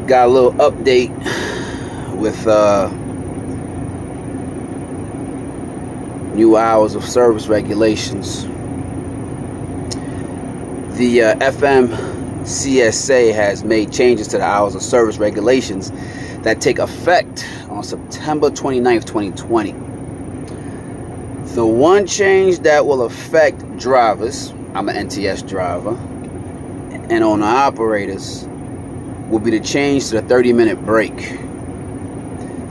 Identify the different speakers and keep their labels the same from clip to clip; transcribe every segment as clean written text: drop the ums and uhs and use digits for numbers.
Speaker 1: Got a little update with new hours of service regulations. The FMCSA has made changes to the hours of service regulations that take effect on September 29th, 2020. The one change that will affect drivers, I'm an NTS driver, and owner operators, will be the change to the 30-minute break.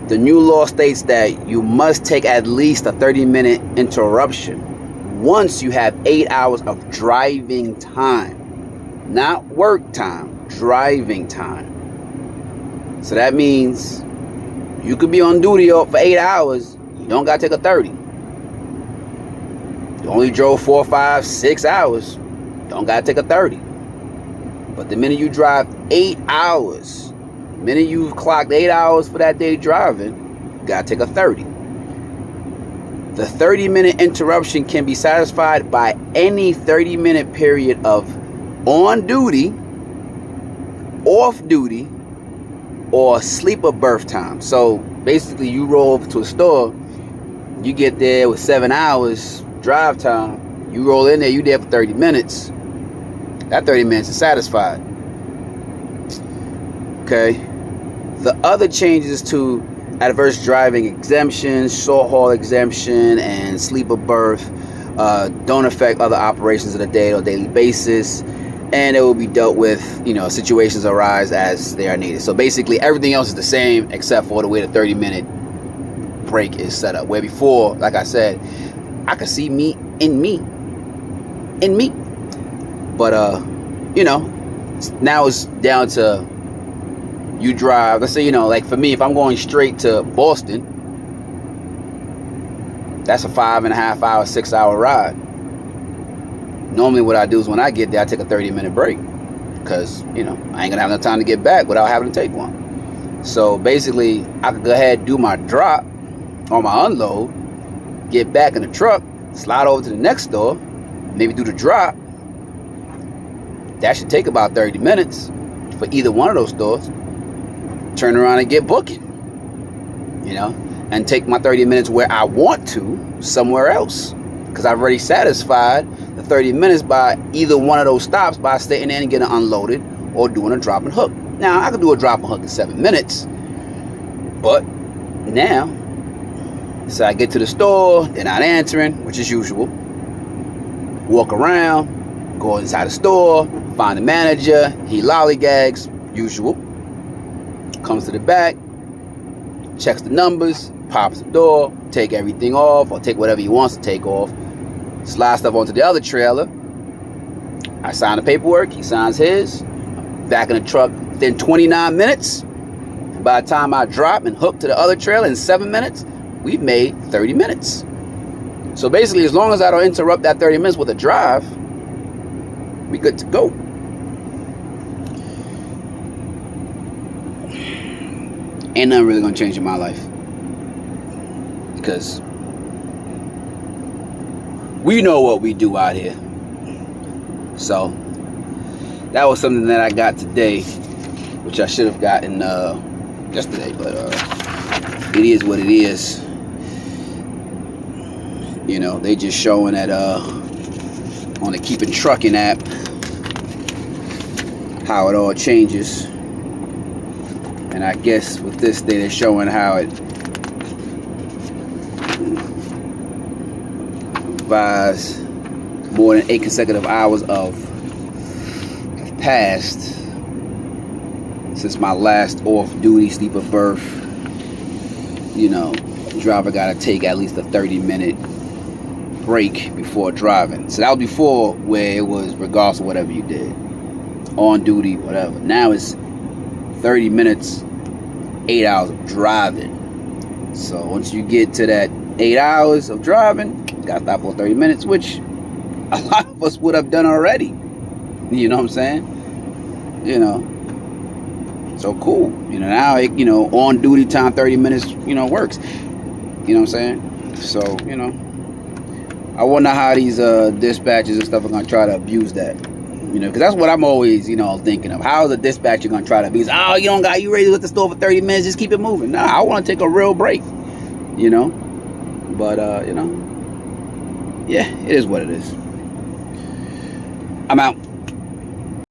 Speaker 1: The new law states that you must take at least a 30-minute interruption once you have 8 hours of driving time. Not work time, driving time. So that means you could be on duty for 8 hours, you don't got to take a 30. You only drove 4, 5, 6 hours, don't got to take a 30. But the minute you drive 8 hours, the minute you've clocked 8 hours for that day driving, you gotta take a 30. The 30-minute interruption can be satisfied by any 30-minute period of on duty, off duty, or sleeper berth time. So basically, you roll over to a store, you get there with 7 hours drive time, you roll in there, you there for 30 minutes. That 30 minutes is satisfied. Okay. The other changes to adverse driving exemption, short haul exemption, and sleeper berth don't affect other operations on a day or daily basis, and it will be dealt with, situations arise as they are needed. So basically, everything else is the same except for the way the 30-minute break is set up. Where before, like I said, I could see me in me. But now it's down to you drive. Let's say, like for me, if I'm going straight to Boston, that's a 5.5 hour, 6 hour ride. Normally what I do is when I get there, I take a 30-minute break because, I ain't gonna have enough time to get back without having to take one. So basically, I could go ahead and do my drop or my unload, get back in the truck, slide over to the next store, maybe do the drop. That should take about 30 minutes for either one of those stores. Turn around and get booking, and take my 30 minutes where I want to, somewhere else. Because I've already satisfied the 30 minutes by either one of those stops by staying there and getting unloaded or doing a drop and hook. Now, I could do a drop and hook in 7 minutes, but now, so I get to the store, they're not answering, which is usual. Walk around, go inside the store, find the manager, he lollygags, usual. Comes to the back, checks the numbers, pops the door, take everything off, or take whatever he wants to take off, slide stuff onto the other trailer. I sign the paperwork, he signs his, back in the truck within 29 minutes. By the time I drop and hook to the other trailer in 7 minutes, we've made 30 minutes. So basically, as long as I don't interrupt that 30 minutes with a drive, we good to go. Ain't nothing really gonna change in my life because we know what we do out here. So that was something that I got today, which I should have gotten yesterday, but it is what it is. They just showing that on the Keeping Trucking app how it all changes. And I guess with this day, they're showing how it provides more than 8 consecutive hours have passed since my last off-duty sleeper berth. Driver got to take at least a 30-minute break before driving. So that was before, where it was regardless of whatever you did, on duty, whatever. Now it's 30 minutes, 8 hours of driving. So once you get to that 8 hours of driving, you gotta stop for 30 minutes, which a lot of us would have done already. You know what I'm saying? So cool. Now on duty time 30 minutes, works. You know what I'm saying? So, I wonder how these dispatches and stuff are gonna try to abuse that. You know, because that's what I'm always, you know, thinking of. How is a dispatcher going to try to be? Oh, you ready to let the store for 30 minutes? Just keep it moving. No, I want to take a real break, you know. But, you know, yeah, it is what it is. I'm out.